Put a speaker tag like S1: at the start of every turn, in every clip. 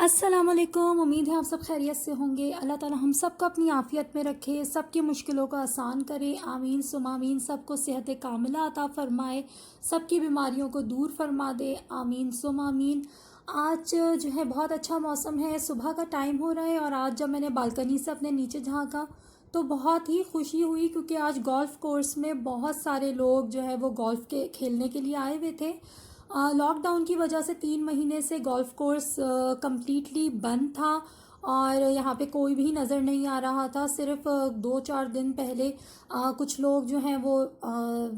S1: अस्सलामुअलैकुम। उम्मीद है आप सब खैरियत से होंगे। अल्लाह ताला हम सबको अपनी आफ़ियत में रखे, सबकी मुश्किलों को आसान करे। आमीन सुम आमीन। सबको सेहत कामिला अता फ़रमाए, सबकी बीमारियों को दूर फरमा दे। आमीन सुम आमीन। आज जो है बहुत अच्छा मौसम है, सुबह का टाइम हो रहा है और आज जब मैंने बालकनी से अपने नीचे झाँका तो बहुत ही खुशी हुई क्योंकि आज गोल्फ़ कोर्स में बहुत सारे लोग जो है वो गोल्फ़ के खेलने के लिए आए हुए थे। लॉकडाउन की वजह से 3 महीने से गोल्फ़ कोर्स कम्प्लीटली बंद था और यहाँ पे कोई भी नज़र नहीं आ रहा था। सिर्फ 2-4 दिन पहले कुछ लोग जो हैं वो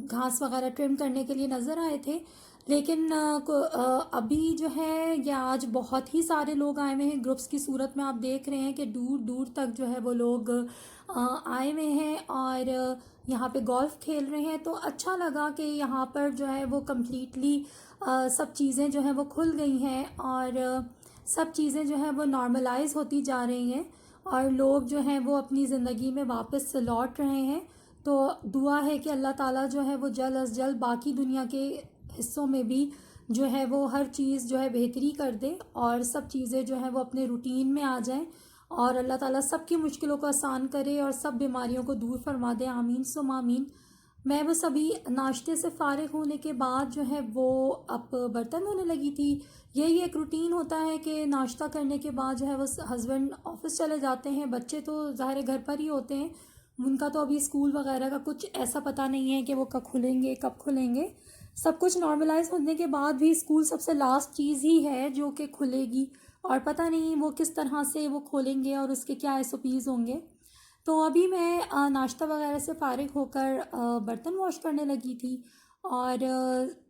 S1: घास वगैरह ट्रिम करने के लिए नज़र आए थे। लेकिन अभी जो है ये आज बहुत ही सारे लोग आए हुए हैं। ग्रुप्स की सूरत में आप देख रहे हैं कि दूर दूर तक जो है वो लोग आए हुए हैं और यहाँ पे गोल्फ़ खेल रहे हैं। तो अच्छा लगा कि यहाँ पर जो है वो कम्प्लीटली सब चीज़ें जो हैं वो खुल गई हैं और सब चीज़ें जो हैं वो नॉर्मलाइज होती जा रही हैं और लोग जो हैं वो अपनी ज़िंदगी में वापस लौट रहे हैं। तो दुआ है कि अल्लाह ताला जो है वो जल्द अज़ जल्द बाकी दुनिया के हिस्सों में भी जो है वो हर चीज़ जो है बेहतरी कर दे और सब चीज़ें जो हैं वो अपने रूटीन में आ जाएं और अल्लाह ताला सबकी मुश्किलों को आसान करे और सब बीमारियों को दूर फरमा दे। आमीन सुम आमीन। मैं बस अभी नाश्ते से फ़ारिग होने के बाद जो है वो अब बर्तन धोने लगी थी। यही एक रूटीन होता है कि नाश्ता करने के बाद जो है वो हस्बैंड ऑफिस चले जाते हैं, बच्चे तो ज़ाहिर घर पर ही होते हैं। उनका तो अभी स्कूल वगैरह का कुछ ऐसा पता नहीं है कि वो कब खुलेंगे। सब कुछ नॉर्मलाइज होने के बाद भी स्कूल सबसे लास्ट चीज़ ही है जो कि खुलेगी और पता नहीं वो किस तरह से वो खोलेंगे और उसके क्या एसओपीज़ होंगे। तो अभी मैं नाश्ता वगैरह से फ़ारिग होकर बर्तन वॉश करने लगी थी और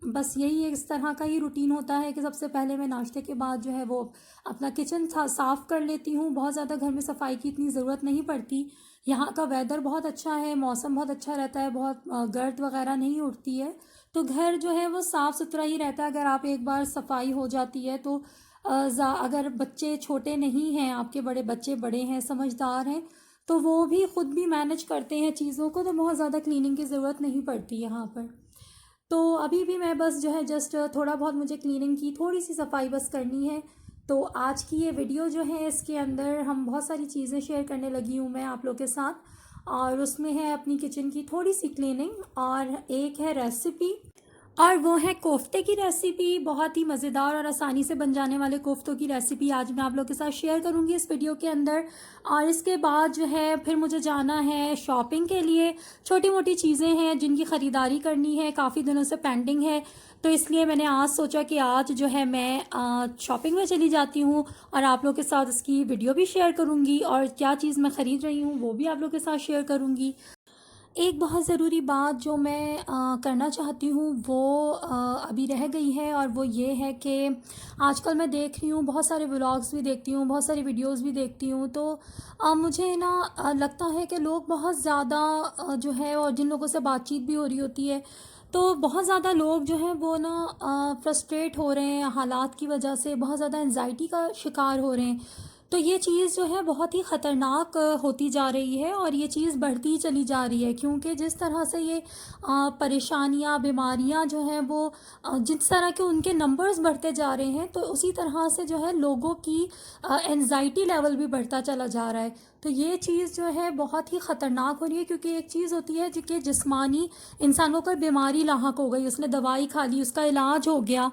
S1: बस यही इस तरह का ही रूटीन होता है कि सबसे पहले मैं नाश्ते के बाद जो है वो अपना किचन साफ़ कर लेती हूँ। बहुत ज़्यादा घर में सफाई की इतनी ज़रूरत नहीं पड़ती। यहाँ का वेदर बहुत अच्छा है, मौसम बहुत अच्छा रहता है, बहुत गर्द वगैरह नहीं उठती है। तो घर जो है वो साफ़ सुथरा ही रहता है अगर आप एक बार सफाई हो जाती है तो। अगर बच्चे छोटे नहीं हैं, आपके बड़े बच्चे बड़े हैं, समझदार हैं, तो वो भी ख़ुद भी मैनेज करते हैं चीज़ों को, तो बहुत ज़्यादा क्लीनिंग की ज़रूरत नहीं पड़ती यहाँ पर। तो अभी भी मैं बस जो है जस्ट थोड़ा बहुत मुझे क्लीनिंग की थोड़ी सी सफाई बस करनी है। तो आज की ये वीडियो जो है इसके अंदर हम बहुत सारी चीज़ें शेयर करने लगी हूँ मैं आप लोग के साथ और उसमें है अपनी किचन की थोड़ी सी क्लीनिंग और एक है रेसिपी और वो है कोफ्ते की रेसिपी। बहुत ही मज़ेदार और आसानी से बन जाने वाले कोफ्तों की रेसिपी आज मैं आप लोग के साथ शेयर करूंगी इस वीडियो के अंदर। और इसके बाद जो है फिर मुझे जाना है शॉपिंग के लिए। छोटी मोटी चीज़ें हैं जिनकी ख़रीदारी करनी है, काफ़ी दिनों से पेंडिंग है, तो इसलिए मैंने आज सोचा कि आज जो है मैं शॉपिंग में चली जाती हूँ और आप लोग के साथ इसकी वीडियो भी शेयर करूँगी और क्या चीज़ मैं ख़रीद रही हूँ वो भी आप लोग के साथ शेयर करूँगी। एक बहुत ज़रूरी बात जो मैं करना चाहती हूँ वो अभी रह गई है और वो ये है कि आजकल मैं देख रही हूँ बहुत सारे व्लॉग्स भी देखती हूँ, बहुत सारी वीडियोस भी देखती हूँ। तो मुझे ना लगता है कि लोग बहुत ज़्यादा जो है और जिन लोगों से बातचीत भी हो रही होती है तो बहुत ज़्यादा लोग जो हैं वो ना फ्रस्ट्रेट हो रहे हैं हालात की वजह से, बहुत ज़्यादा एंजाइटी का शिकार हो रहे हैं। तो ये चीज़ जो है बहुत ही ख़तरनाक होती जा रही है और ये चीज़ बढ़ती ही चली जा रही है क्योंकि जिस तरह से ये परेशानियाँ, बीमारियाँ जो हैं वो जिस तरह के उनके नंबर्स बढ़ते जा रहे हैं तो उसी तरह से जो है लोगों की एंजाइटी लेवल भी बढ़ता चला जा रहा है। तो ये चीज़ जो है बहुत ही ख़तरनाक हो रही है क्योंकि एक चीज़ होती है जो कि जिस्मानी इंसान को कोई बीमारी लाहक हो गई, उसने दवाई खा ली, उसका इलाज हो गया,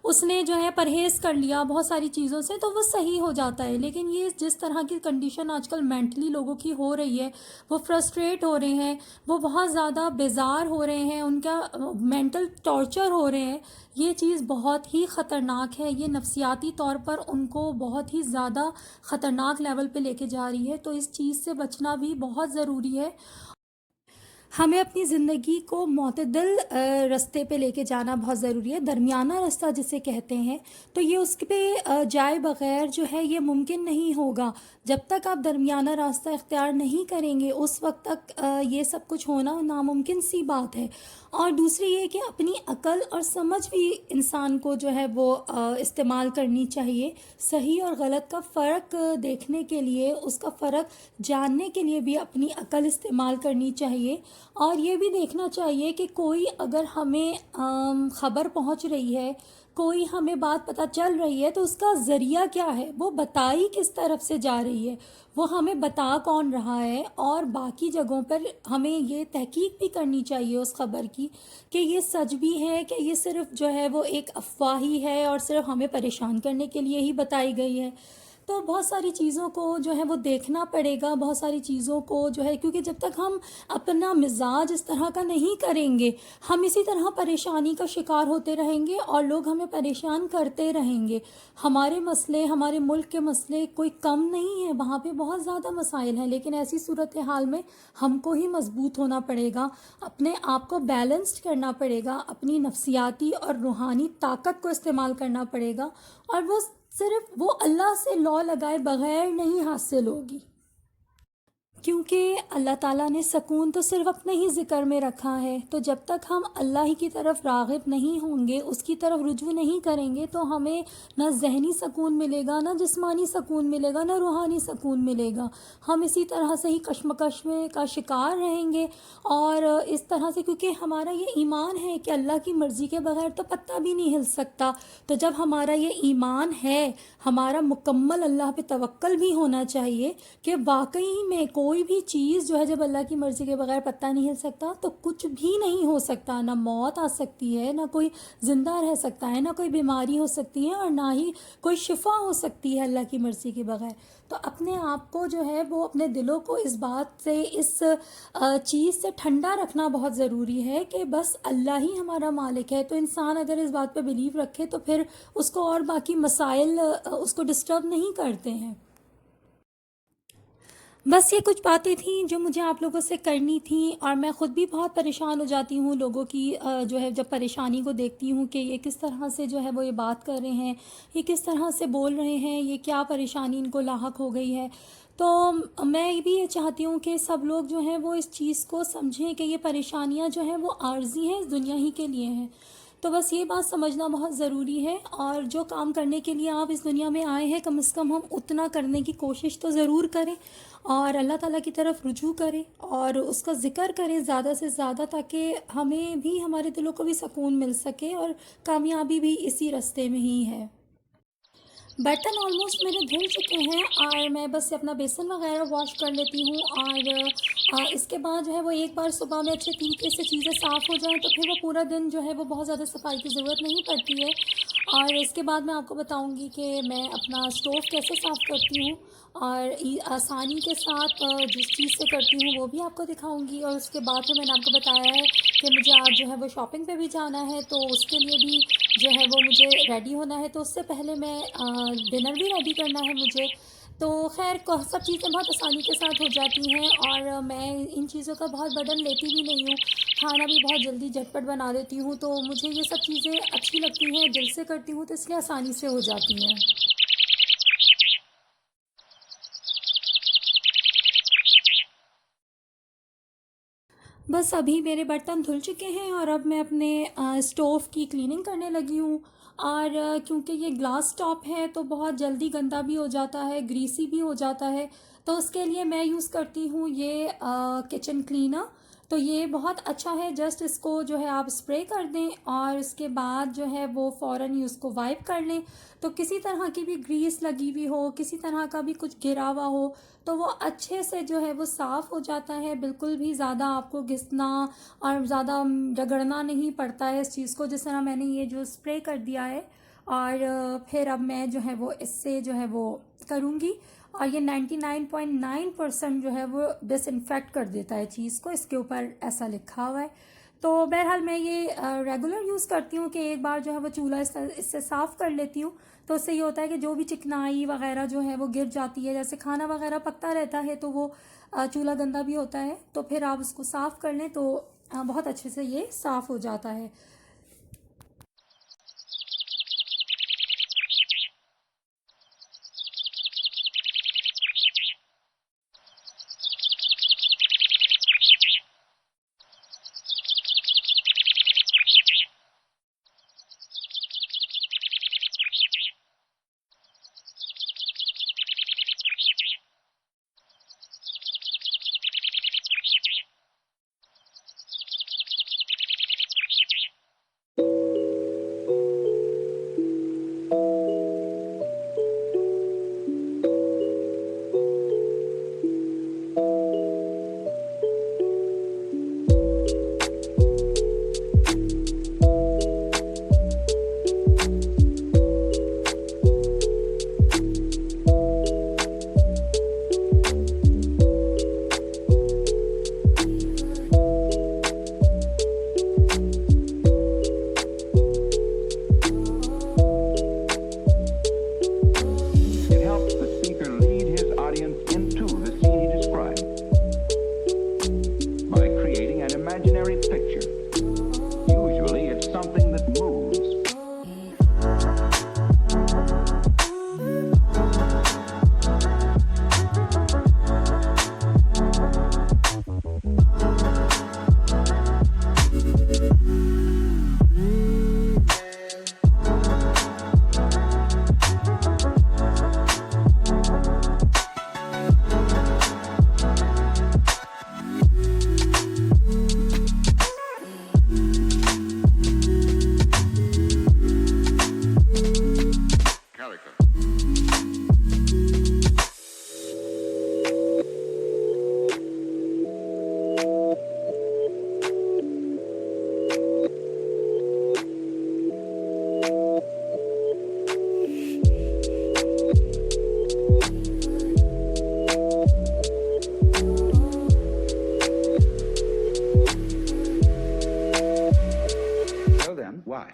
S1: उसने जो है परहेज़ कर लिया बहुत सारी चीज़ों से तो वो सही हो जाता है। लेकिन ये जिस तरह की कंडीशन आजकल मेंटली लोगों की हो रही है, वो फ्रस्ट्रेट हो रहे हैं, वो बहुत ज़्यादा बेजार हो रहे हैं, उनका मेंटल टॉर्चर हो रहे हैं, ये चीज़ बहुत ही ख़तरनाक है। ये नफसियाती तौर पर उनको बहुत ही ज़्यादा ख़तरनाक लेवल पे लेके जा रही है। तो इस चीज़ से बचना भी बहुत ज़रूरी है। हमें अपनी ज़िंदगी को मोतदल रास्ते पे लेके जाना बहुत ज़रूरी है, दरमियाना रास्ता जिसे कहते हैं। तो ये उस पे जाए बग़ैर जो है ये मुमकिन नहीं होगा। जब तक आप दरमियाना रास्ता इख्तियार नहीं करेंगे उस वक्त तक ये सब कुछ होना नामुमकिन सी बात है। और दूसरी ये कि अपनी अकल और समझ भी इंसान को जो है वो इस्तेमाल करनी चाहिए। सही और गलत का फ़र्क देखने के लिए, उसका फ़र्क जानने के लिए भी अपनी अकल इस्तेमाल करनी चाहिए। और ये भी देखना चाहिए कि कोई अगर हमें ख़बर पहुंच रही है, कोई हमें बात पता चल रही है, तो उसका ज़रिया क्या है, वो बताई किस तरफ से जा रही है, वो हमें बता कौन रहा है। और बाकी जगहों पर हमें ये तहकीक भी करनी चाहिए उस ख़बर की कि ये सच भी है कि ये सिर्फ़ जो है वो एक अफवाह ही है और सिर्फ़ हमें परेशान करने के लिए ही बताई गई है। तो बहुत सारी चीज़ों को जो है वो देखना पड़ेगा, बहुत सारी चीज़ों को जो है, क्योंकि जब तक हम अपना मिजाज इस तरह का नहीं करेंगे, हम इसी तरह परेशानी का शिकार होते रहेंगे और लोग हमें परेशान करते रहेंगे। हमारे मसले, हमारे मुल्क के मसले कोई कम नहीं है, वहाँ पे बहुत ज़्यादा मसाइल हैं, लेकिन ऐसी सूरत हाल में हमको ही मजबूत होना पड़ेगा, अपने आप को बैलेंस्ड करना पड़ेगा, अपनी नफ्सियाती और रूहानी ताकत को इस्तेमाल करना पड़ेगा। और वो सिर्फ वो अल्लाह से लौ लगाए बगैर नहीं हासिल होगी, क्योंकि अल्लाह ताला ने सकून तो सिर्फ़ अपने ही ज़िक्र में रखा है। तो जब तक हम अल्लाह ही की तरफ राग़िब नहीं होंगे, उसकी तरफ रुजू नहीं करेंगे, तो हमें ना ज़हनी सकून मिलेगा, ना जिस्मानी सकून मिलेगा, ना रूहानी सकून मिलेगा। हम इसी तरह से ही कशमकश में का शिकार रहेंगे। और इस तरह से, क्योंकि हमारा ये ईमान है कि अल्लाह की मर्ज़ी के बग़ैर तो पत्ता भी नहीं हिल सकता। तो जब हमारा ये ईमान है, हमारा मुकम्मल अल्लाह पे तवक्ल भी होना चाहिए कि वाकई में कोई भी चीज़ जो है, जब अल्लाह की मर्ज़ी के बगैर पत्ता नहीं हिल सकता तो कुछ भी नहीं हो सकता। ना मौत आ सकती है, ना कोई ज़िंदा रह सकता है, ना कोई बीमारी हो सकती है, और ना ही कोई शिफा हो सकती है अल्लाह की मर्ज़ी के बगैर। तो अपने आप को जो है वो, अपने दिलों को इस बात से, इस चीज़ से ठंडा रखना बहुत ज़रूरी है कि बस अल्लाह ही हमारा मालिक है। तो इंसान अगर इस बात पे बिलीव रखे तो फिर उसको और बाकी मसाइल उसको डिस्टर्ब नहीं करते हैं। बस ये कुछ बातें थी जो मुझे आप लोगों से करनी थी, और मैं ख़ुद भी बहुत परेशान हो जाती हूँ लोगों की जो है, जब परेशानी को देखती हूँ कि ये किस तरह से जो है वो ये बात कर रहे हैं, ये किस तरह से बोल रहे हैं, ये क्या परेशानी इनको लाहक हो गई है। तो मैं भी ये चाहती हूँ कि सब लोग जो हैं वो इस चीज़ को समझें कि ये परेशानियाँ जो हैं वो आर्जी हैं, इस दुनिया ही के लिए हैं। तो बस ये बात समझना बहुत ज़रूरी है, और जो काम करने के लिए आप इस दुनिया में आए हैं, कम से कम हम उतना करने की कोशिश तो ज़रूर करें, और अल्लाह ताला की तरफ रुजू करें और उसका ज़िक्र करें ज़्यादा से ज़्यादा, ताकि हमें भी, हमारे दिलों को भी सुकून मिल सके, और कामयाबी भी इसी रास्ते में ही है। बर्तन ऑलमोस्ट मेरे धुल चुके हैं, और मैं बस अपना बेसन वगैरह वॉश कर लेती हूँ। और इसके बाद जो है वो, एक बार सुबह में अच्छे तरीके से चीज़ें साफ़ हो जाएं तो फिर वो पूरा दिन जो है वो बहुत ज़्यादा सफाई की ज़रूरत नहीं पड़ती है। और इसके बाद मैं आपको बताऊँगी कि मैं अपना स्टोव कैसे साफ़ करती हूँ, और आसानी के साथ जिस चीज़ से करती हूँ वो भी आपको दिखाऊँगी। और उसके बाद फिर मैंने आपको बताया है कि मुझे आज जो है वो शॉपिंग पे भी जाना है, तो उसके लिए भी जो है वो मुझे रेडी होना है, तो उससे पहले मैं डिनर भी रेडी करना है मुझे। तो खैर सब चीज़ें बहुत आसानी के साथ हो जाती हैं, और मैं इन चीज़ों का बहुत बर्डन लेती भी नहीं हूँ। खाना भी बहुत जल्दी झटपट बना देती हूँ, तो मुझे ये सब चीज़ें अच्छी लगती हैं, दिल से करती हूँ, तो इसलिए आसानी से हो जाती हैं। बस अभी मेरे बर्तन धुल चुके हैं, और अब मैं अपने स्टोव की क्लीनिंग करने लगी हूँ। और क्योंकि ये ग्लास टॉप है तो बहुत जल्दी गंदा भी हो जाता है, ग्रीसी भी हो जाता है। तो उसके लिए मैं यूज़ करती हूँ ये किचन क्लीनर। तो ये बहुत अच्छा है, जस्ट इसको जो है आप स्प्रे कर दें, और उसके बाद जो है वो फ़ौरन ही उसको वाइप कर लें। तो किसी तरह की भी ग्रीस लगी हुई हो, किसी तरह का भी कुछ गिरा हुआ हो, तो वो अच्छे से जो है वो साफ़ हो जाता है। बिल्कुल भी ज़्यादा आपको घिसना और ज़्यादा रगड़ना नहीं पड़ता है इस चीज़ को, जिस तरह मैंने ये जो स्प्रे कर दिया है। और फिर अब मैं जो है वो इससे जो है वो करूँगी। और ये 99.9% जो है वो डिसइंफेक्ट कर देता है चीज़ को, इसके ऊपर ऐसा लिखा हुआ है। तो बहरहाल मैं ये रेगुलर यूज़ करती हूँ कि एक बार जो है वो चूल्हा इससे साफ़ कर लेती हूँ। तो उससे ये होता है कि जो भी चिकनाई वगैरह जो है वो गिर जाती है, जैसे खाना वगैरह पकता रहता है तो वो चूल्हा गंदा भी होता है, तो फिर आप उसको साफ़ कर लें तो बहुत अच्छे से ये साफ़ हो जाता है।
S2: Why?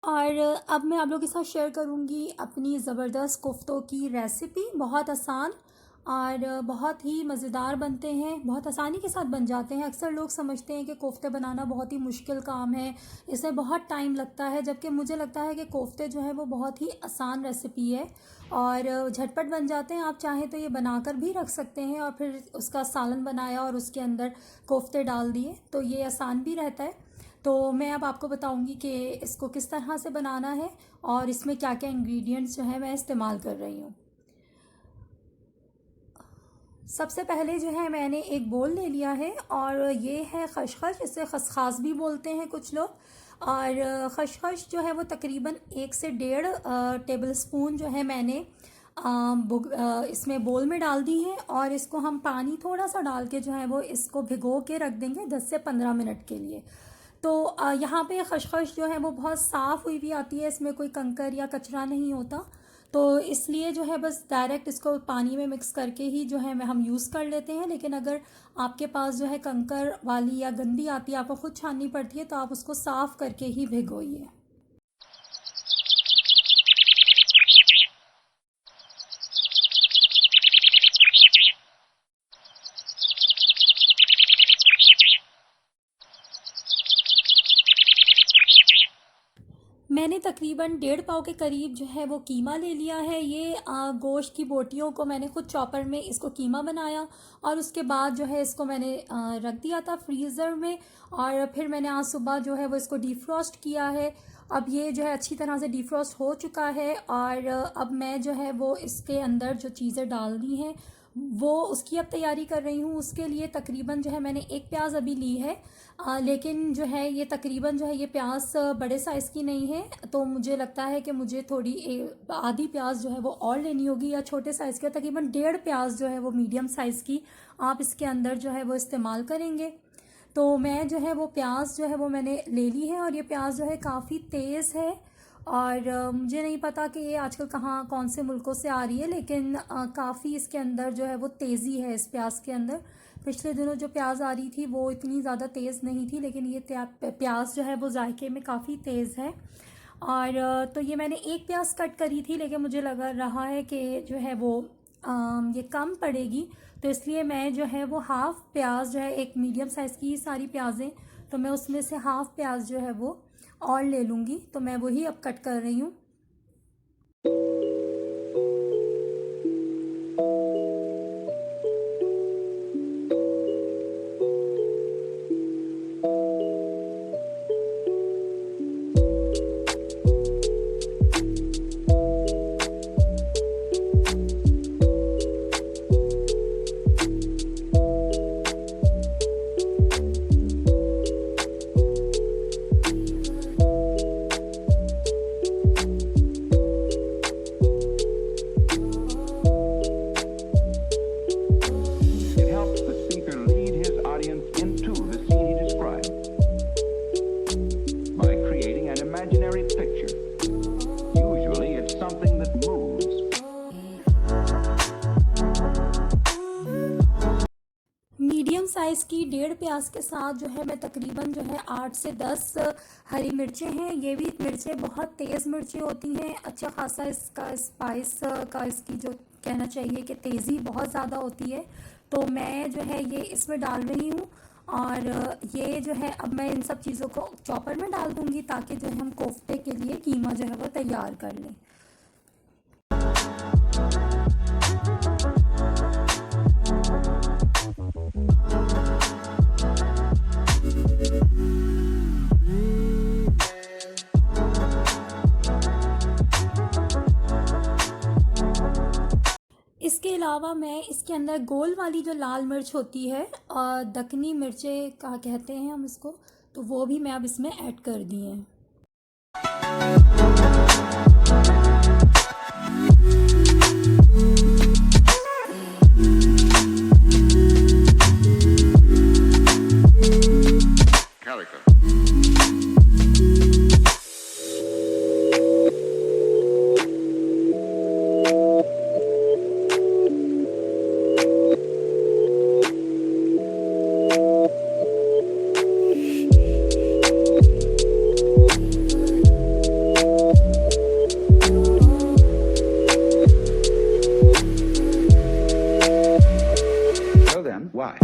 S1: और अब मैं आप लोगों के साथ शेयर करूंगी अपनी ज़बरदस्त कोफ्तों की रेसिपी। बहुत आसान और बहुत ही मज़ेदार बनते हैं, बहुत आसानी के साथ बन जाते हैं। अक्सर लोग समझते हैं कि कोफ्ते बनाना बहुत ही मुश्किल काम है, इसमें बहुत टाइम लगता है, जबकि मुझे लगता है कि कोफ्ते जो है वो बहुत ही आसान रेसिपी है और झटपट बन जाते हैं। आप चाहें तो ये बनाकर भी रख सकते हैं और फिर उसका सालन बनाया और उसके अंदर कोफ्ते डाल दिए, तो ये आसान भी रहता है। तो मैं अब आपको बताऊंगी कि इसको किस तरह से बनाना है और इसमें क्या क्या इंग्रेडिएंट्स जो है मैं इस्तेमाल कर रही हूँ। सबसे पहले जो है मैंने एक बोल ले लिया है और ये है खशखश, इसे खसखास भी बोलते हैं कुछ लोग। और खशखश जो है वो तकरीबन 1 से 1.5 टेबल स्पून जो है मैंने इसमें बोल में डाल दी है और इसको हम पानी थोड़ा सा डाल के जो है वो इसको भिगो के रख देंगे 10 से 15 मिनट के लिए। तो यहाँ पे खशखश जो है वो बहुत साफ़ हुई भी आती है, इसमें कोई कंकर या कचरा नहीं होता, तो इसलिए जो है बस डायरेक्ट इसको पानी में मिक्स करके ही जो है मैं हम यूज़ कर लेते हैं। लेकिन अगर आपके पास जो है कंकर वाली या गंदी आती है, आपको खुद छाननी पड़ती है, तो आप उसको साफ़ करके ही भिगोइए। मैंने तकरीबन 1.5 पाव के करीब जो है वो कीमा ले लिया है। ये गोश्त की बोटियों को मैंने खुद चॉपर में इसको कीमा बनाया और उसके बाद जो है इसको मैंने रख दिया था फ्रीज़र में और फिर मैंने आज सुबह जो है वो इसको डीफ्रॉस्ट किया है। अब ये जो है अच्छी तरह से डीफ्रॉस्ट हो चुका है और अब मैं जो है वो इसके अंदर जो चीज़ें डालनी हैं वो उसकी अब तैयारी कर रही हूँ। उसके लिए तकरीबन जो है मैंने एक प्याज अभी ली है, लेकिन जो है ये तकरीबन जो है ये प्याज बड़े साइज़ की नहीं है, तो मुझे लगता है कि मुझे थोड़ी आधी प्याज जो है वो और लेनी होगी या छोटे साइज़ की, तकरीबन 1.5 प्याज जो है वो मीडियम साइज़ की आप इसके अंदर जो है वो इस्तेमाल करेंगे। तो मैं जो है वो प्याज जो है वो मैंने ले ली है और ये प्याज जो है काफ़ी तेज़ है और मुझे नहीं पता कि ये आजकल कहाँ कौन से मुल्कों से आ रही है, लेकिन काफ़ी इसके अंदर जो है वो तेज़ी है इस प्याज के अंदर। पिछले दिनों जो प्याज आ रही थी वो इतनी ज़्यादा तेज़ नहीं थी, लेकिन ये प्याज जो है वो जायके में काफ़ी तेज़ है। और तो ये मैंने एक प्याज कट करी थी, लेकिन मुझे लगा रहा है कि जो है वो ये कम पड़ेगी, तो इसलिए मैं जो है वो हाफ़ प्याज जो है, एक मीडियम साइज़ की सारी प्याज़ें, तो मैं उसमें से हाफ़ प्याज जो है वो और ले लूँगी, तो मैं वही अब कट कर रही हूँ।
S2: It helps the speaker lead his audience into the scene he describes by creating an imaginary picture. Usually it's something that moves.
S1: Medium size की 1.5 प्याज के साथ जो है मैं तकरीबन जो है 8 से 10 हरी मिर्चें हैं। ये भी मिर्चें बहुत तेज़ मिर्चें होती हैं, अच्छा खासा इसका स्पाइस का इसकी जो कहना चाहिए कि तेज़ी बहुत ज़्यादा होती है, तो मैं जो है ये इसमें डाल रही हूँ। और ये जो है अब मैं इन सब चीज़ों को चॉपर में डाल दूँगी ताकि जो है हम कोफ्ते के लिए कीमा जो है वो तैयार कर लें। इसके अलावा मैं इसके अंदर गोल वाली जो लाल मिर्च होती है दक्कनी मिर्चें का कहते हैं हम इसको, तो वो भी मैं अब इसमें ऐड कर दी हैं।
S2: So then, why?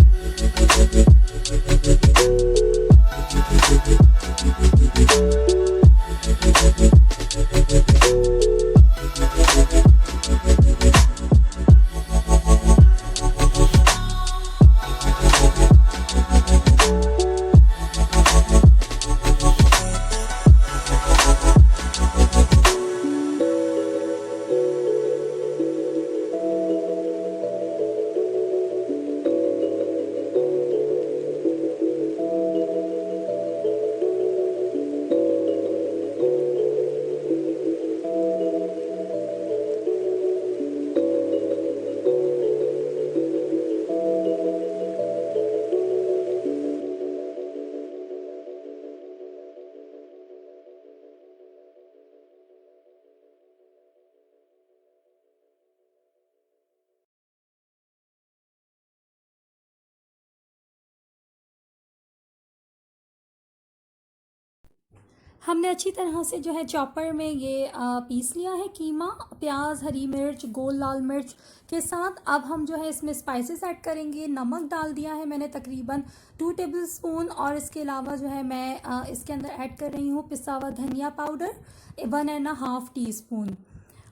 S1: हमने अच्छी तरह से जो है चॉपर में ये पीस लिया है कीमा, प्याज, हरी मिर्च, गोल लाल मिर्च के साथ। अब हम जो है इसमें स्पाइसेस ऐड करेंगे। नमक डाल दिया है मैंने तकरीबन 2 टेबलस्पून, और इसके अलावा जो है मैं इसके अंदर ऐड कर रही हूँ पिसा हुआ धनिया पाउडर 1.5 टीस्पून।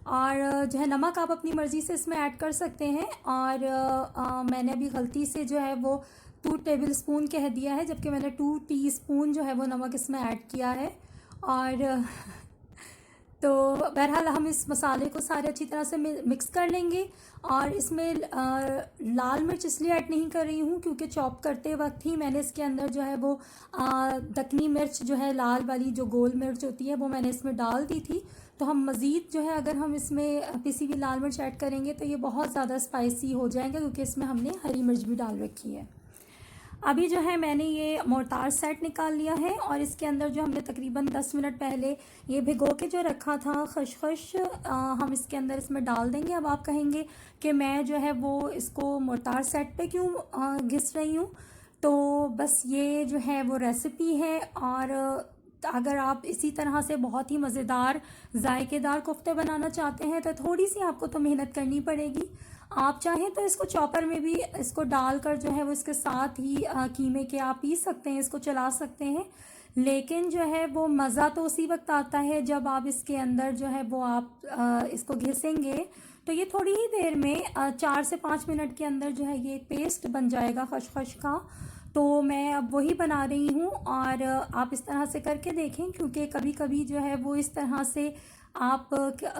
S1: और जो है नमक आप अपनी मर्ज़ी से इसमें ऐड कर सकते हैं। और मैंने अभी गलती से जो है वो 2 टेबलस्पून कह दिया है, जबकि मैंने 2 टीस्पून जो है वो नमक इसमें ऐड किया है। और तो बहरहाल हम इस मसाले को सारे अच्छी तरह से मिक्स कर लेंगे। और इसमें लाल मिर्च इसलिए ऐड नहीं कर रही हूँ क्योंकि चॉप करते वक्त ही मैंने इसके अंदर जो है वो दक्कनी मिर्च जो है लाल वाली जो गोल मिर्च होती है वो मैंने इसमें डाल दी थी। तो हम मज़ीद जो है अगर हम इसमें पिसी हुई लाल मिर्च ऐड करेंगे तो ये बहुत ज़्यादा स्पाइसी हो जाएगा, क्योंकि इसमें हमने हरी मिर्च भी डाल रखी है। अभी जो है मैंने ये मोर्टार सेट निकाल लिया है, और इसके अंदर जो हमने तकरीबन 10 मिनट पहले ये भिगो के जो रखा था खसखस हम इसके अंदर इसमें डाल देंगे। अब आप कहेंगे कि मैं जो है वो इसको मोर्टार सेट पे क्यों घिस रही हूँ, तो बस ये जो है वो रेसिपी है। और अगर आप इसी तरह से बहुत ही मज़ेदार जायकेदार कोफ्ते बनाना चाहते हैं तो थोड़ी सी आपको तो मेहनत करनी पड़ेगी। आप चाहें तो इसको चॉपर में भी इसको डालकर जो है वो इसके साथ ही कीमे के आप पीस सकते हैं, इसको चला सकते हैं। लेकिन जो है वो मज़ा तो उसी वक्त आता है जब आप इसके अंदर जो है वो आप इसको घिसेंगे। तो ये थोड़ी ही देर में 4 से 5 मिनट के अंदर जो है ये पेस्ट बन जाएगा खसखस का। तो मैं अब वही बना रही हूँ, और आप इस तरह से करके देखें, क्योंकि कभी कभी जो है वो इस तरह से आप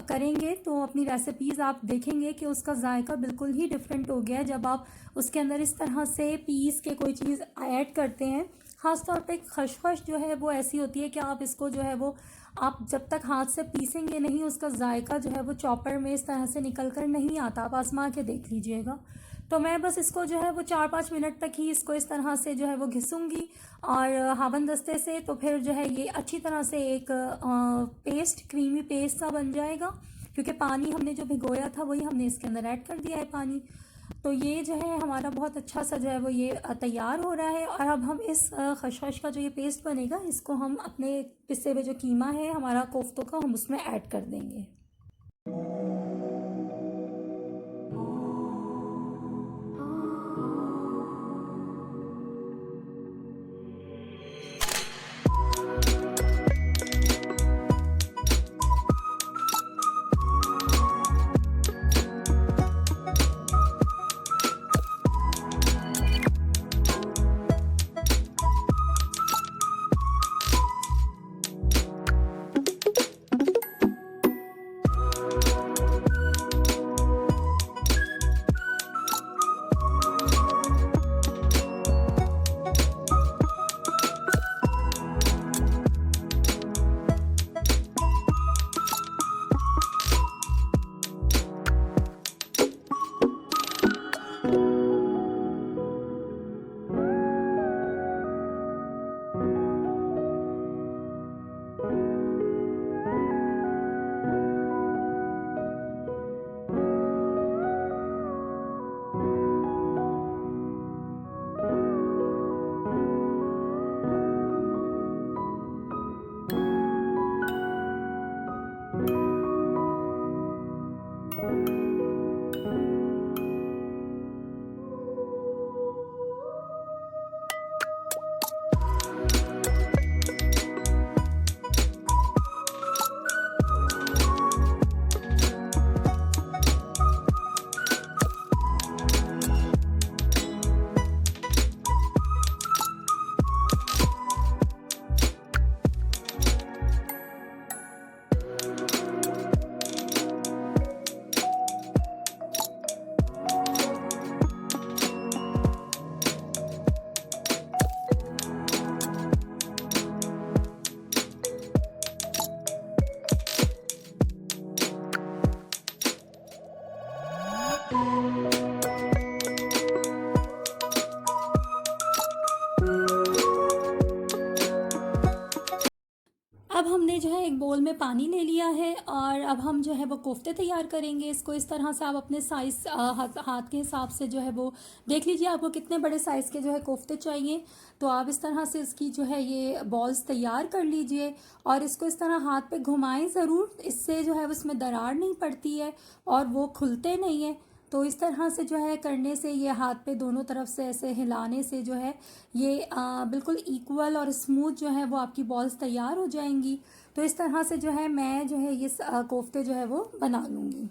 S1: करेंगे तो अपनी रेसिपीज़ आप देखेंगे कि उसका जायका बिल्कुल ही डिफरेंट हो गया है जब आप उसके अंदर इस तरह से पीस के कोई चीज़ ऐड करते हैं। ख़ास तौर पे खसखस जो है वो ऐसी होती है कि आप इसको जो है वो आप जब तक हाथ से पीसेंगे नहीं उसका जायका जो है वो चॉपर में इस तरह से निकल कर नहीं आता। आप आजमा के देख लीजिएगा। तो मैं बस इसको जो है वो 4-5 मिनट तक ही इसको इस तरह से जो है वो घिसूँगी और हावन दस्ते से। तो फिर जो है ये अच्छी तरह से एक पेस्ट, क्रीमी पेस्ट सा बन जाएगा, क्योंकि पानी हमने जो भिगोया था वही हमने इसके अंदर ऐड कर दिया है पानी। तो ये जो है हमारा बहुत अच्छा सा जो है वो ये तैयार हो रहा है। और अब हम इस खसखस का जो ये पेस्ट बनेगा इसको हम अपने पिसे हुए जो कीमा है हमारा कोफ्तों का, हम उसमें ऐड कर देंगे। हमने जो है एक बोल में पानी ले लिया है और अब हम जो है वो कोफ्ते तैयार करेंगे। इसको इस तरह से आप अपने साइज़ हाथ के हिसाब से जो है वो देख लीजिए आपको कितने बड़े साइज़ के जो है कोफ्ते चाहिए। तो आप इस तरह से इसकी जो है ये बॉल्स तैयार कर लीजिए और इसको इस तरह हाथ पे घुमाएं ज़रूर, इससे जो है उसमें दरार नहीं पड़ती है और वो खुलते नहीं है। तो इस तरह से जो है करने से, ये हाथ पे दोनों तरफ से ऐसे हिलाने से जो है ये बिल्कुल इक्वल और स्मूथ जो है वो आपकी बॉल्स तैयार हो जाएंगी। तो इस तरह से जो है मैं जो है ये कोफ्ते जो है वो बना लूँगी।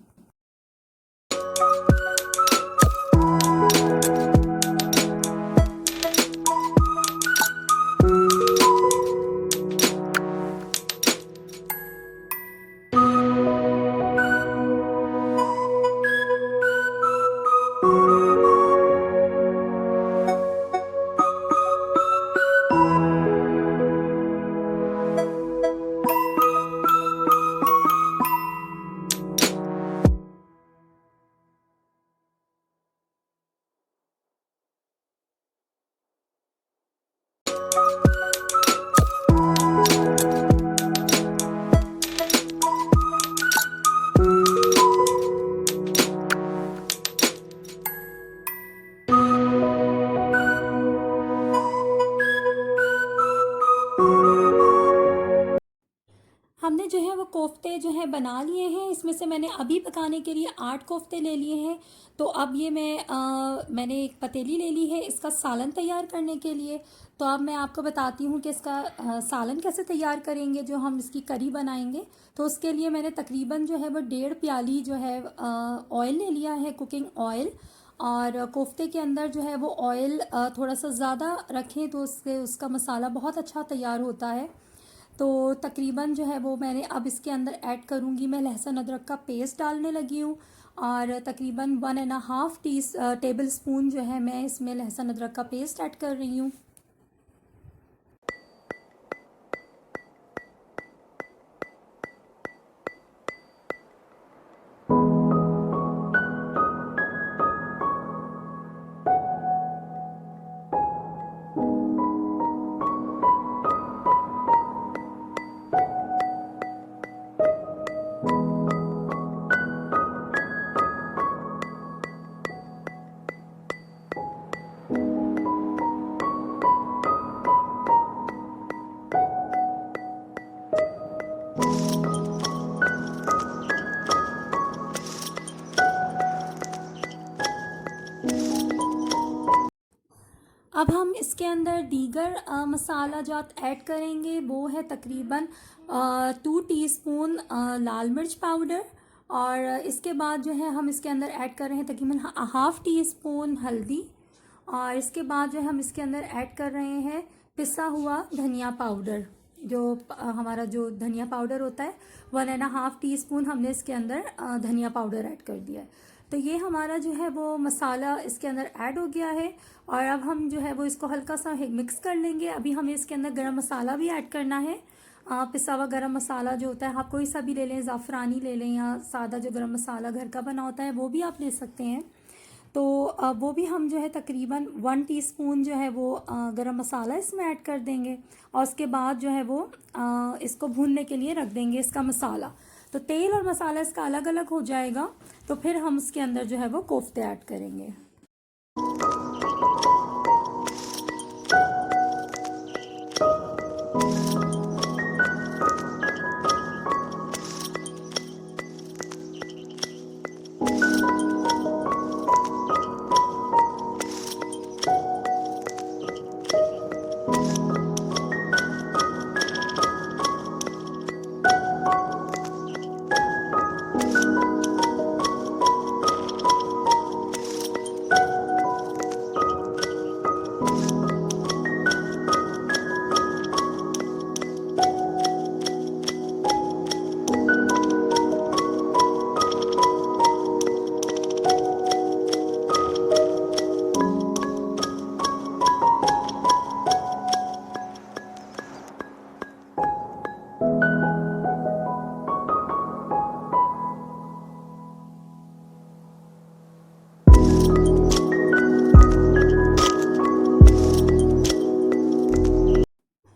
S1: हमने जो है वो कोफ्ते जो है बना लिए हैं। इसमें से मैंने अभी पकाने के लिए 8 कोफ्ते ले लिए हैं। तो अब ये मैंने एक पतीली ले ली है इसका सालन तैयार करने के लिए। तो अब मैं आपको बताती हूँ कि इसका सालन कैसे तैयार करेंगे, जो हम इसकी करी बनाएंगे। तो उसके लिए मैंने तकरीबन जो है वो 1.5 प्याली जो है ऑयल ले लिया है, कुकिंग ऑयल। और कोफ्ते के अंदर जो है वो ऑयल थोड़ा सा ज़्यादा रखें तो उससे उसका मसाला बहुत अच्छा तैयार होता है। तो तकरीबन जो है वो मैंने अब इसके अंदर ऐड करूँगी, मैं लहसुन अदरक का पेस्ट डालने लगी हूँ और तकरीबन 1.5 टेबल स्पून जो है मैं इसमें लहसुन अदरक का पेस्ट ऐड कर रही हूँ। अब हम इसके अंदर दीगर मसाला जात ऐड करेंगे। वो है तकरीबन 2 टीस्पून लाल मिर्च पाउडर और इसके बाद जो है हम इसके अंदर ऐड कर रहे हैं तकरीबन 1/2 टीस्पून हल्दी और इसके बाद जो है हम इसके अंदर ऐड कर रहे हैं पिसा हुआ धनिया पाउडर। जो हमारा जो धनिया पाउडर होता है 1.5 टीस्पून हमने इसके अंदर धनिया पाउडर ऐड कर दिया है। तो ये हमारा जो है वो मसाला इसके अंदर ऐड हो गया है और अब हम जो है वो इसको हल्का सा मिक्स कर लेंगे। अभी हमें इसके अंदर गरम मसाला भी ऐड करना है। पिसा हुआ गरम मसाला जो होता है आप कोई सा भी ले लें, ज़ाफ़रानी ले लें या सादा जो गरम मसाला घर का बना होता है वो भी आप ले सकते हैं। तो वो भी हम जो है तकरीबन 1 टीस्पून जो है वो गरम मसाला इसमें ऐड कर देंगे और उसके बाद जो है वो इसको भूनने के लिए रख देंगे इसका मसाला। तो तेल और मसाला इसका अलग अलग हो जाएगा। तो फिर हम उसके अंदर जो है वो कोफ्ते ऐड करेंगे।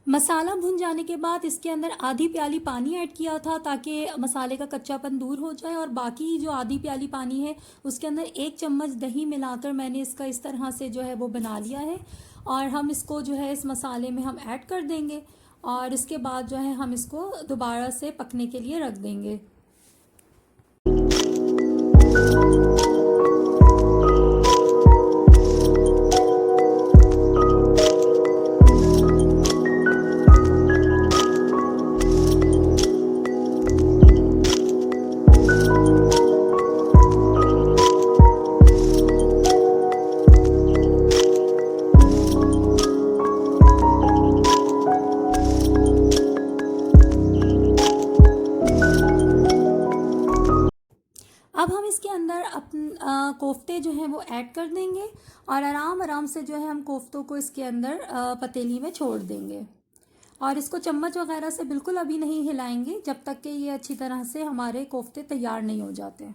S1: मसाला भुन जाने के बाद इसके अंदर आधी प्याली पानी ऐड किया था ताकि मसाले का कच्चापन दूर हो जाए, और बाकी जो आधी प्याली पानी है उसके अंदर 1 चम्मच दही मिलाकर मैंने इसका इस तरह से जो है वो बना लिया है। और हम इसको जो है इस मसाले में हम ऐड कर देंगे, और इसके बाद जो है हम इसको दोबारा से पकने के लिए रख देंगे। अब हम इसके अंदर कोफ्ते जो हैं वो ऐड कर देंगे, और आराम आराम से जो है हम कोफ्तों को इसके अंदर पतीली में छोड़ देंगे। और इसको चम्मच वगैरह से बिल्कुल अभी नहीं हिलाएंगे जब तक कि ये अच्छी तरह से हमारे कोफ्ते तैयार नहीं हो जाते।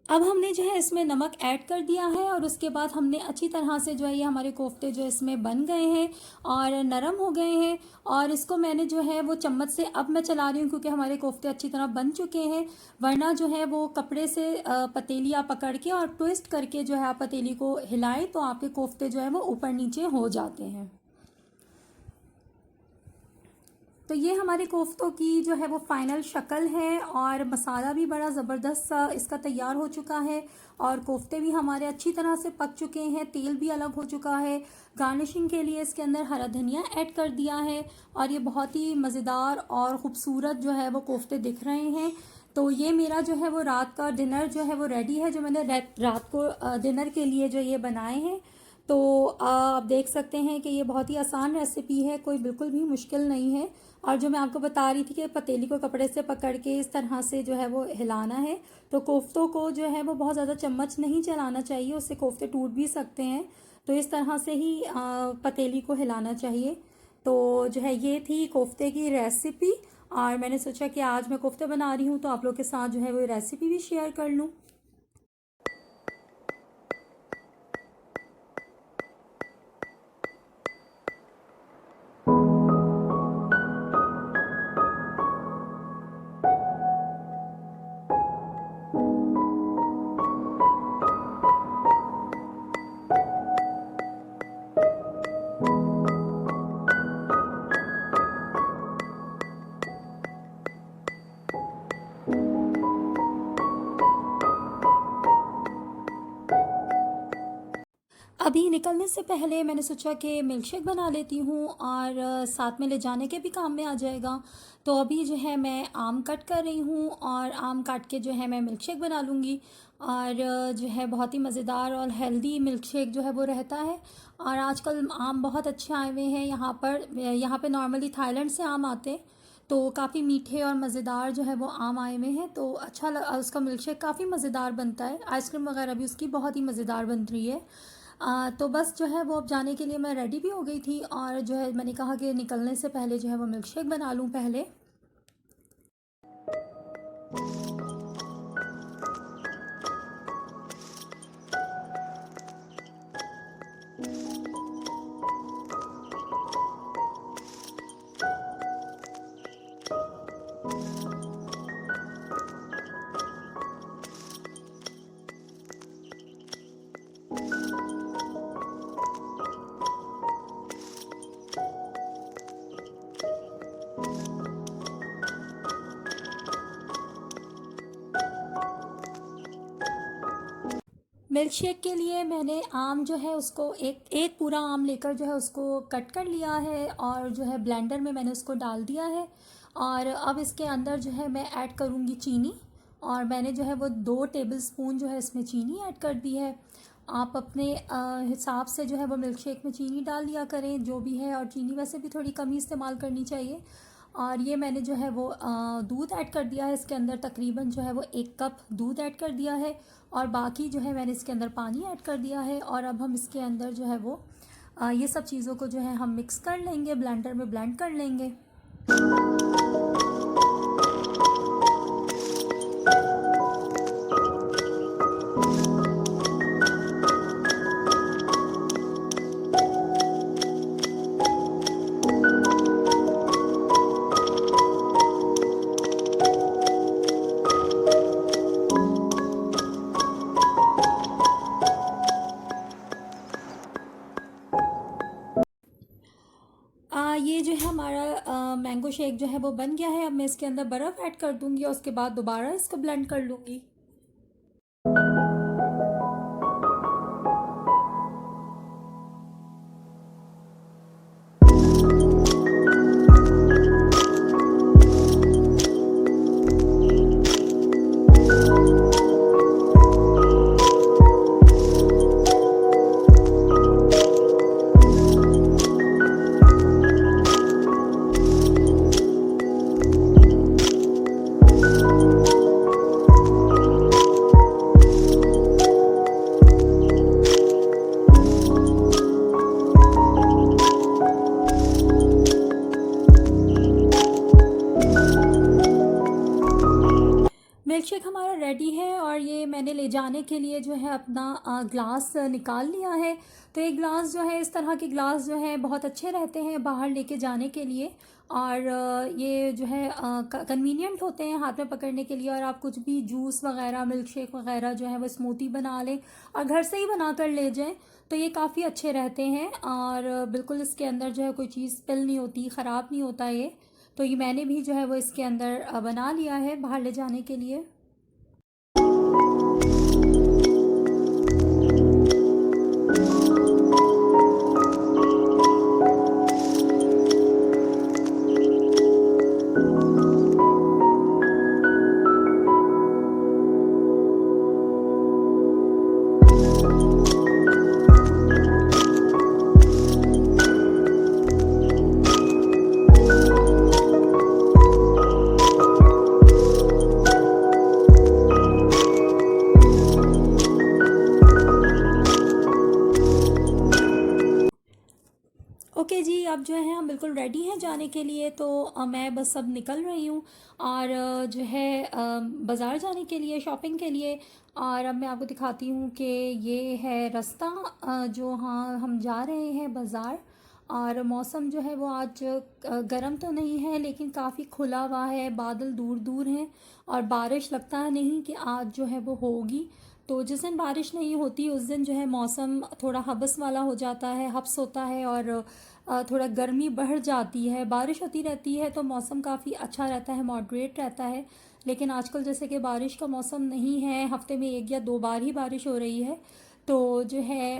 S1: अब हमने जो है इसमें नमक ऐड कर दिया है, और उसके बाद हमने अच्छी तरह से जो है ये हमारे कोफ्ते जो इसमें बन गए हैं और नरम हो गए हैं। और इसको मैंने जो है वो चम्मच से अब मैं चला रही हूँ क्योंकि हमारे कोफ्ते अच्छी तरह बन चुके हैं, वरना जो है वो कपड़े से पतीली आप पकड़ के और ट्विस्ट करके जो है आप पतीली को हिलाएं तो आपके कोफ्ते जो है वो ऊपर नीचे हो जाते हैं। तो ये हमारे कोफ्तों की जो है वो फाइनल शक्ल है, और मसाला भी बड़ा ज़बरदस्त सा इसका तैयार हो चुका है, और कोफ्ते भी हमारे अच्छी तरह से पक चुके हैं, तेल भी अलग हो चुका है। गार्निशिंग के लिए इसके अंदर हरा धनिया ऐड कर दिया है, और ये बहुत ही मज़ेदार और ख़ूबसूरत जो है वो कोफ्ते दिख रहे हैं। तो ये मेरा जो है वो रात का डिनर जो है वो रेडी है, जो मैंने रात को डिनर के लिए जो ये बनाए हैं। तो आप देख सकते हैं कि ये बहुत ही आसान रेसिपी है, कोई बिल्कुल भी मुश्किल नहीं है। और जो मैं आपको बता रही थी कि पतीली को कपड़े से पकड़ के इस तरह से जो है वो हिलाना है, तो कोफ्तों को जो है वो बहुत ज़्यादा चम्मच नहीं चलाना चाहिए, उससे कोफ्ते टूट भी सकते हैं। तो इस तरह से ही पतीली को हिलाना चाहिए। तो जो है ये थी कोफ्ते की रेसिपी, और मैंने सोचा कि आज मैं कोफ्ते बना रही हूँ तो आप लोग के साथ जो है वो रेसिपी भी शेयर कर लूँ। अभी निकलने से पहले मैंने सोचा कि मिल्क शेक बना लेती हूँ, और साथ में ले जाने के भी काम में आ जाएगा। तो अभी जो है मैं आम कट कर रही हूँ, और आम काट के जो है मैं मिल्क शेक बना लूँगी। और जो है बहुत ही मज़ेदार और हेल्दी मिल्क शेक जो है वो रहता है। और आजकल आम बहुत अच्छे आए हुए हैं यहाँ पे नॉर्मली थाईलैंड से आम आते हैं, तो काफ़ी मीठे और मज़ेदार जो है वो आम आए हुए हैं। तो उसका मिल्क शेक काफ़ी मज़ेदार बनता है, आइसक्रीम वगैरह भी उसकी बहुत ही मज़ेदार बन रही है। तो बस जो है वो अब जाने के लिए मैं रेडी भी हो गई थी, और जो है मैंने कहा कि निकलने से पहले जो है वो मिल्क शेक बना लूँ पहले। मिल्क शेक के लिए मैंने आम जो है उसको एक एक पूरा आम लेकर जो है उसको कट कर लिया है और जो है ब्लेंडर में मैंने उसको डाल दिया है। और अब इसके अंदर जो है मैं ऐड करूँगी चीनी। और मैंने जो है वो 2 टेबल स्पून जो है इसमें चीनी ऐड कर दी है। आप अपने हिसाब से जो है वो मिल्क शेक में चीनी डाल लिया करें जो भी है, और चीनी वैसे भी थोड़ी कम ही इस्तेमाल करनी चाहिए। और ये मैंने जो है वो दूध ऐड कर दिया है इसके अंदर, तकरीबन जो है वो 1 कप दूध ऐड कर दिया है। और बाकी जो है मैंने इसके अंदर पानी ऐड कर दिया है। और अब हम इसके अंदर जो है वो ये सब चीज़ों को जो है हम मिक्स कर लेंगे, ब्लेंडर में ब्लेंड कर लेंगे। ये जो है हमारा मैंगो शेक जो है वो बन गया है। अब मैं इसके अंदर बर्फ़ ऐड कर दूंगी और उसके बाद दोबारा इसको ब्लेंड कर लूँगी। मिल्क शेक हमारा रेडी है। और ये मैंने ले जाने के लिए जो है अपना ग्लास निकाल लिया है। तो एक ग्लास जो है, इस तरह के ग्लास जो है बहुत अच्छे रहते हैं बाहर लेके जाने के लिए। और ये जो है कन्वीनियंट होते हैं हाथ में पकड़ने के लिए। और आप कुछ भी जूस वगैरह, मिल्क शेक वगैरह जो है वो स्मूदी बना लें और घर से ही बना कर ले जाएं, तो ये काफ़ी अच्छे रहते हैं। और बिल्कुल इसके अंदर जो है कोई चीज़ स्पिल नहीं होती, ख़राब नहीं होता ये। तो ये मैंने भी जो है वो इसके अंदर बना लिया है बाहर ले जाने के लिए। ओके जी, अब जो है हम बिल्कुल रेडी हैं जाने के लिए। तो मैं बस अब निकल रही हूँ और जो है बाज़ार जाने के लिए, शॉपिंग के लिए। और अब मैं आपको दिखाती हूँ कि ये है रास्ता जो, हाँ, हम जा रहे हैं बाज़ार। और मौसम जो है वो आज गर्म तो नहीं है लेकिन काफ़ी खुला हुआ है, बादल दूर दूर हैं और बारिश लगता है नहीं कि आज जो है वो होगी। तो जिस दिन बारिश नहीं होती उस दिन जो है मौसम थोड़ा हबस वाला हो जाता है, हब्स होता है। और थोड़ा गर्मी बढ़ जाती है। बारिश होती रहती है तो मौसम काफ़ी अच्छा रहता है, मॉडरेट रहता है। लेकिन आजकल जैसे कि बारिश का मौसम नहीं है, हफ्ते में 1 या 2 बार ही बारिश हो रही है। तो जो है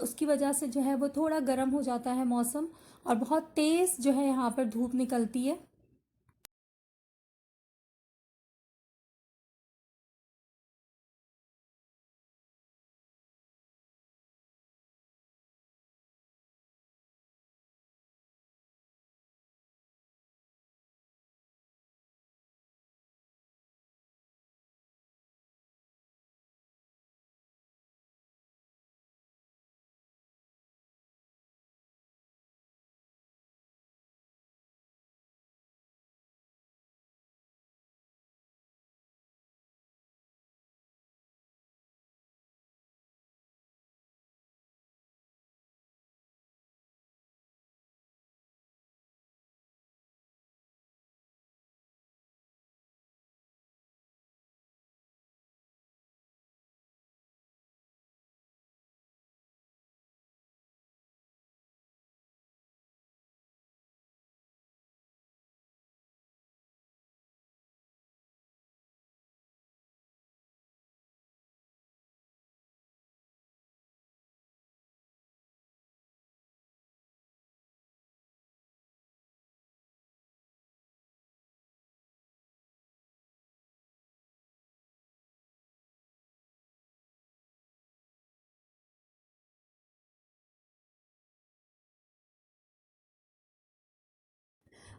S1: उसकी वजह से जो है वो थोड़ा गर्म हो जाता है मौसम। और बहुत तेज़ जो है यहाँ पर धूप निकलती है।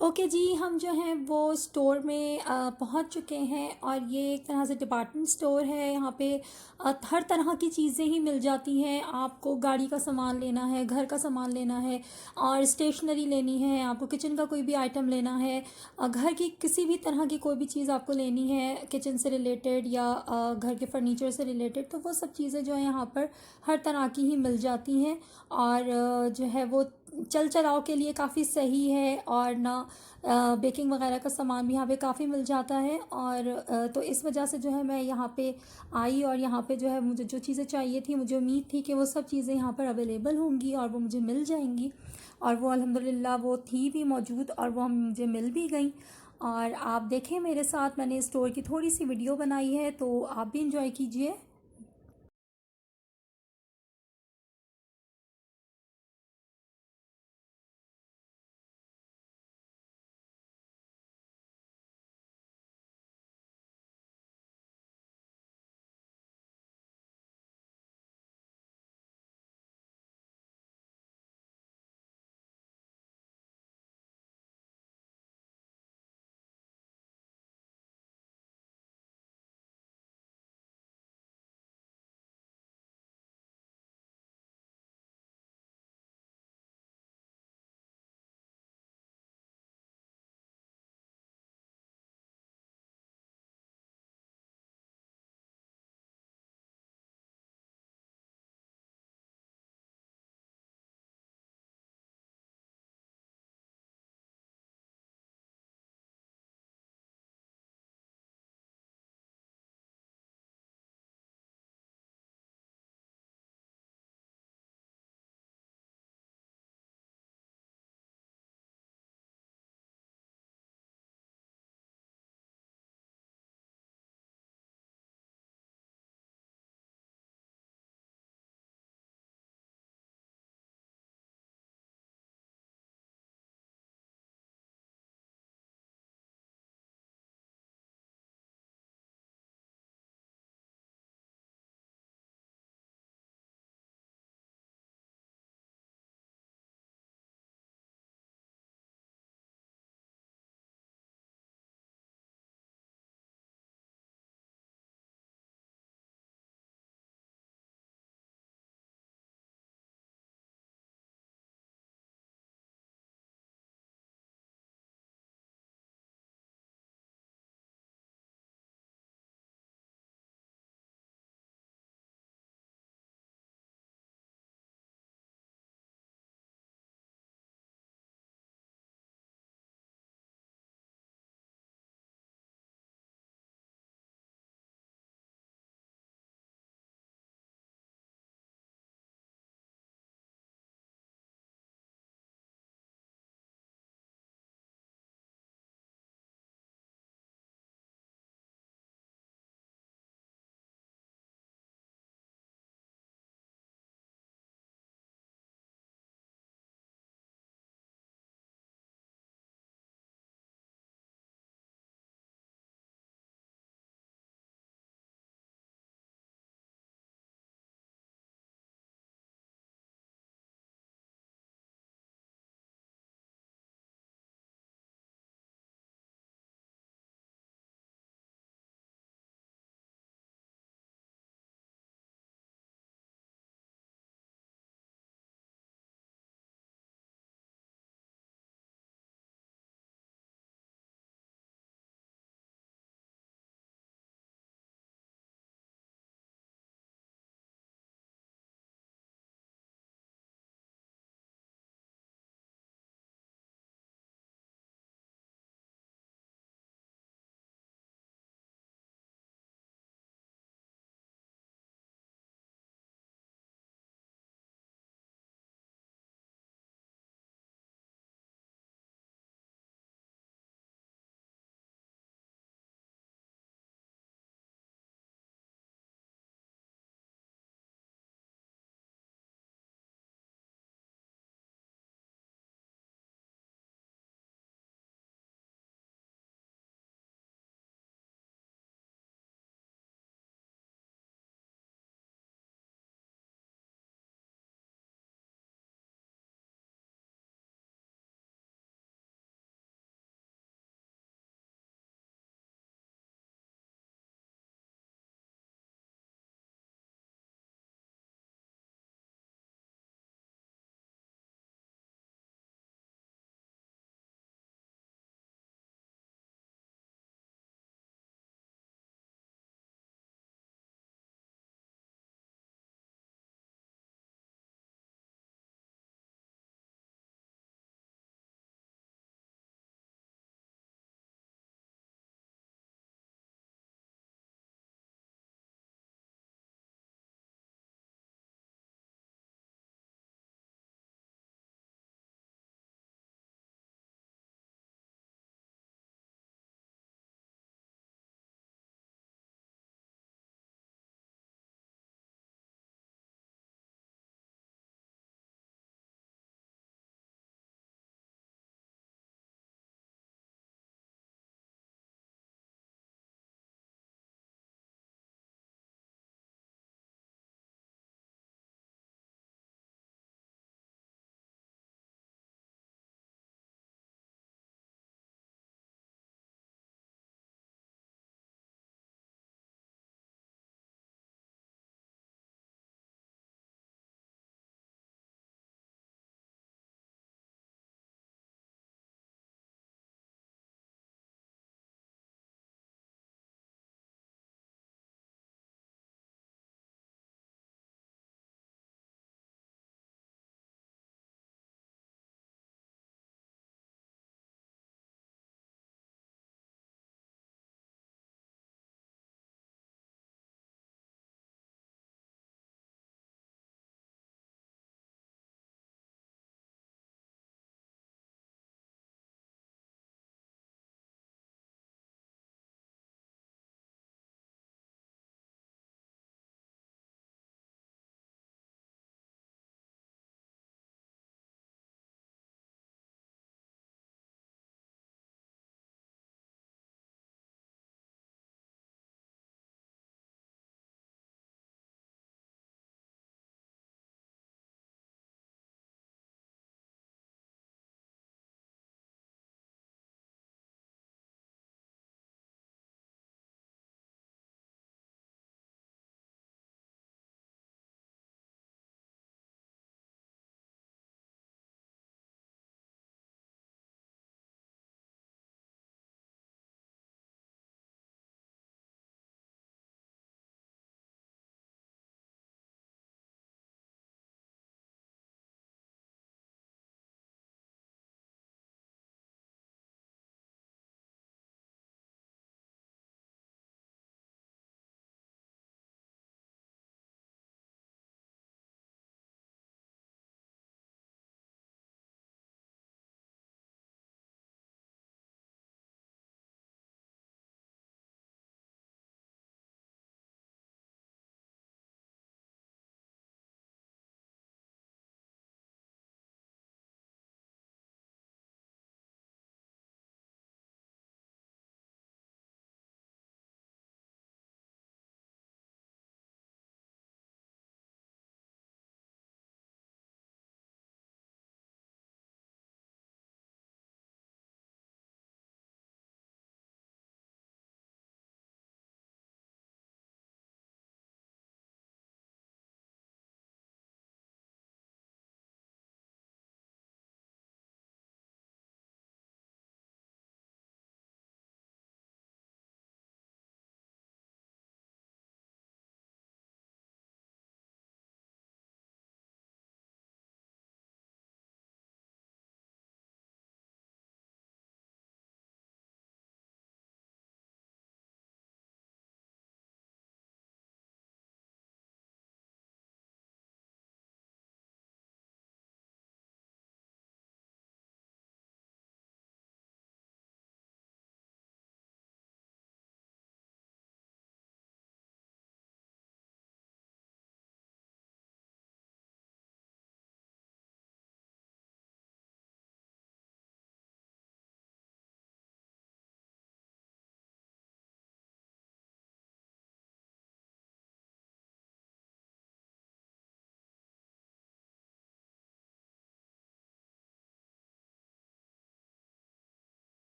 S1: ओके जी, हम जो हैं वो स्टोर में पहुंच चुके हैं और ये एक तरह से डिपार्टमेंट स्टोर है। यहाँ पे हर तरह की चीज़ें ही मिल जाती हैं। आपको गाड़ी का सामान लेना है, घर का सामान लेना है और स्टेशनरी लेनी है, आपको किचन का कोई भी आइटम लेना है, घर की किसी भी तरह की कोई भी चीज़ आपको लेनी है किचन से रिलेटेड या घर के फर्नीचर से रिलेटेड, तो वो सब चीज़ें जो है यहाँ पर हर तरह की ही मिल जाती हैं। और जो है वो चल चलाओ के लिए काफ़ी सही है और ना बेकिंग वगैरह का सामान भी यहाँ पे काफ़ी मिल जाता है। और तो इस वजह से जो है मैं यहाँ पे आई और यहाँ पे जो है मुझे जो चीज़ें चाहिए थी, मुझे उम्मीद थी कि वो सब चीज़ें यहाँ पर अवेलेबल होंगी और वो मुझे मिल जाएंगी, और वो अल्हम्दुलिल्लाह वो थी भी मौजूद और वो हम मुझे मिल भी गई। और आप देखें मेरे साथ मैंने स्टोर की थोड़ी सी वीडियो बनाई है, तो आप भी इंजॉय कीजिए।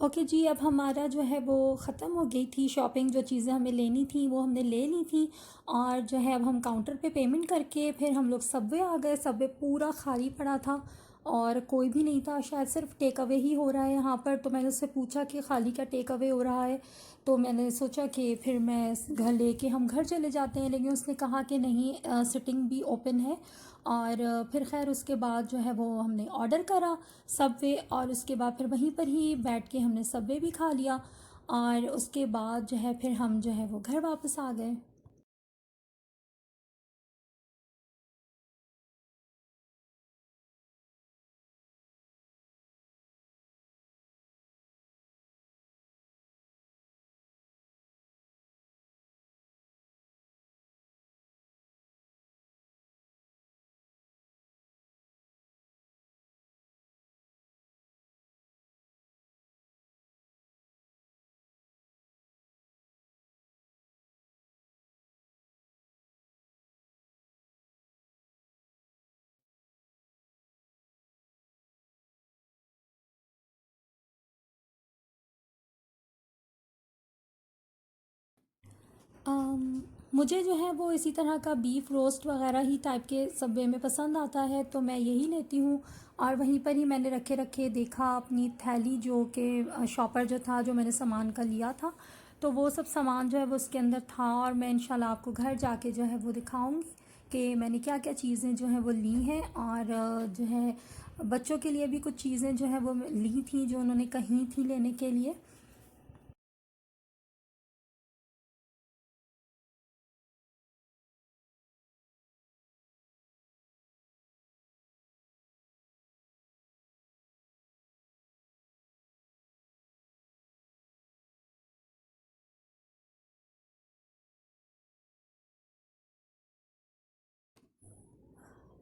S1: ओके जी, अब हमारा जो है वो ख़त्म हो गई थी शॉपिंग, जो चीज़ें हमें लेनी थी वो हमने ले ली थी। और जो है अब हम काउंटर पे पेमेंट करके फिर हम लोग सबवे आ गए। सबवे पूरा खाली पड़ा था और कोई भी नहीं था, शायद सिर्फ टेक अवे ही हो रहा है यहाँ पर। तो मैंने उससे पूछा कि खाली क्या टेक अवे हो रहा है, तो मैंने सोचा कि फिर मैं घर लेके हम घर चले जाते हैं, लेकिन उसने कहा कि नहीं, सिटिंग भी ओपन है। और फिर खैर उसके बाद जो है वो हमने ऑर्डर करा सबवे, और उसके बाद फिर वहीं पर ही बैठ के हमने सबवे भी खा लिया। और उसके बाद जो है फिर हम जो है वो घर वापस आ गए। अम, मुझे जो है वो इसी तरह का बीफ रोस्ट वगैरह ही टाइप के सबवे में पसंद आता है, तो मैं यही लेती हूँ। और वहीं पर ही मैंने रखे रखे देखा अपनी थैली, जो कि शॉपर जो था जो मैंने सामान का लिया था, तो वो सब सामान जो है वो उसके अंदर था। और मैं इंशाल्लाह आपको घर जाके जो है वो दिखाऊंगी कि मैंने क्या क्या चीज़ें जो हैं वो ली हैं। और जो है बच्चों के लिए भी कुछ चीज़ें जो हैं वो ली थी, जो उन्होंने कही थी लेने के लिए।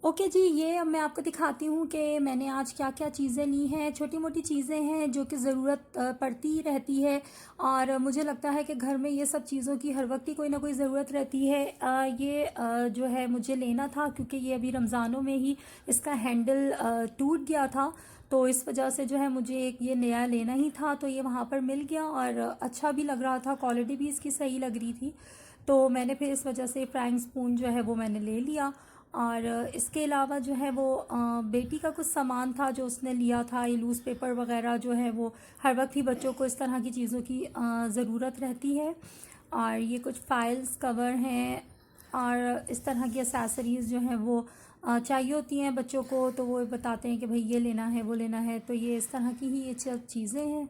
S1: ओके जी, ये अब मैं आपको दिखाती हूँ कि मैंने आज क्या क्या चीज़ें ली हैं। छोटी मोटी चीज़ें हैं जो कि ज़रूरत पड़ती ही रहती है। और मुझे लगता है कि घर में ये सब चीज़ों की हर वक्त ही कोई ना कोई ज़रूरत रहती है। ये जो है मुझे लेना था, क्योंकि ये अभी रमज़ानों में ही इसका हैंडल टूट गया था। तो इस वजह से जो है मुझे एक ये नया लेना ही था, तो ये वहाँ पर मिल गया और अच्छा भी लग रहा था, क्वालिटी भी इसकी सही लग रही थी। तो मैंने फिर इस वजह से फ्राइंग स्पून जो है वो मैंने ले लिया। और इसके अलावा जो है वो बेटी का कुछ सामान था जो उसने लिया था, ये लूज़ पेपर वगैरह जो है वो हर वक्त ही बच्चों को इस तरह की चीज़ों की ज़रूरत रहती है। और ये कुछ फाइल्स कवर हैं और इस तरह की एसेसरीज़ जो हैं वो चाहिए होती हैं बच्चों को, तो वो बताते हैं कि भाई ये लेना है वो लेना है, तो ये इस तरह की ही ये सब चीज़ें हैं।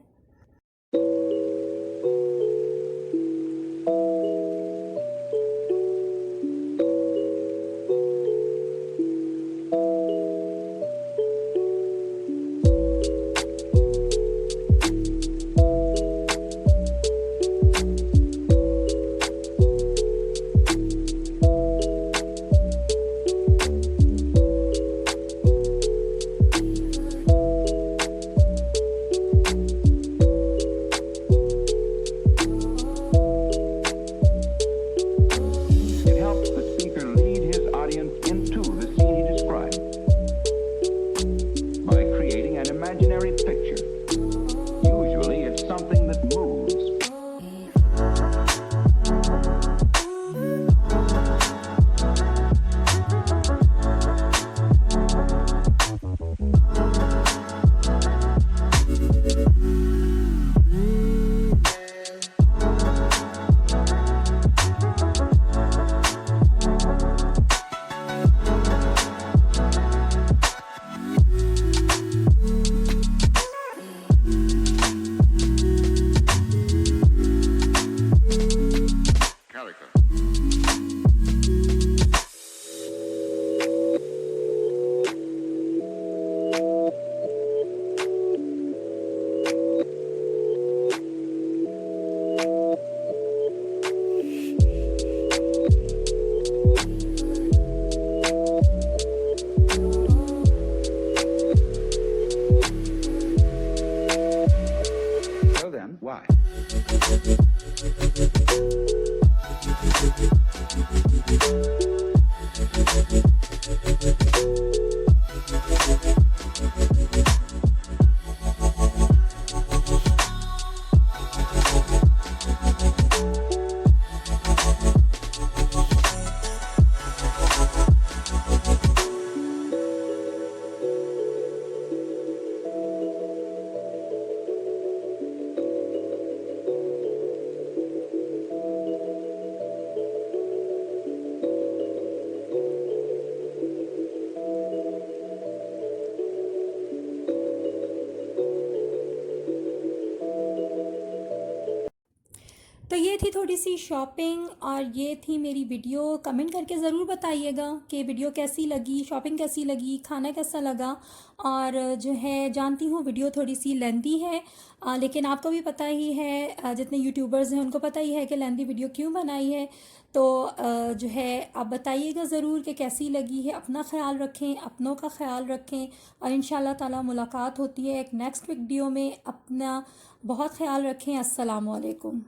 S1: थोड़ी सी शॉपिंग और ये थी मेरी वीडियो। कमेंट करके ज़रूर बताइएगा कि वीडियो कैसी लगी, शॉपिंग कैसी लगी, खाना कैसा लगा। और जो है जानती हूँ वीडियो थोड़ी सी लेंदी है, लेकिन आपको भी पता ही है, जितने यूट्यूबर्स हैं उनको पता ही है कि लेंदी वीडियो क्यों बनाई है। तो जो है आप बताइएगा ज़रूर कि कैसी लगी है। अपना ख्याल रखें, अपनों का ख्याल रखें और इंशाल्लाह ताला मुलाकात होती है एक नेक्स्ट वीडियो में। अपना बहुत ख्याल रखें। अस्सलामु अलैकुम।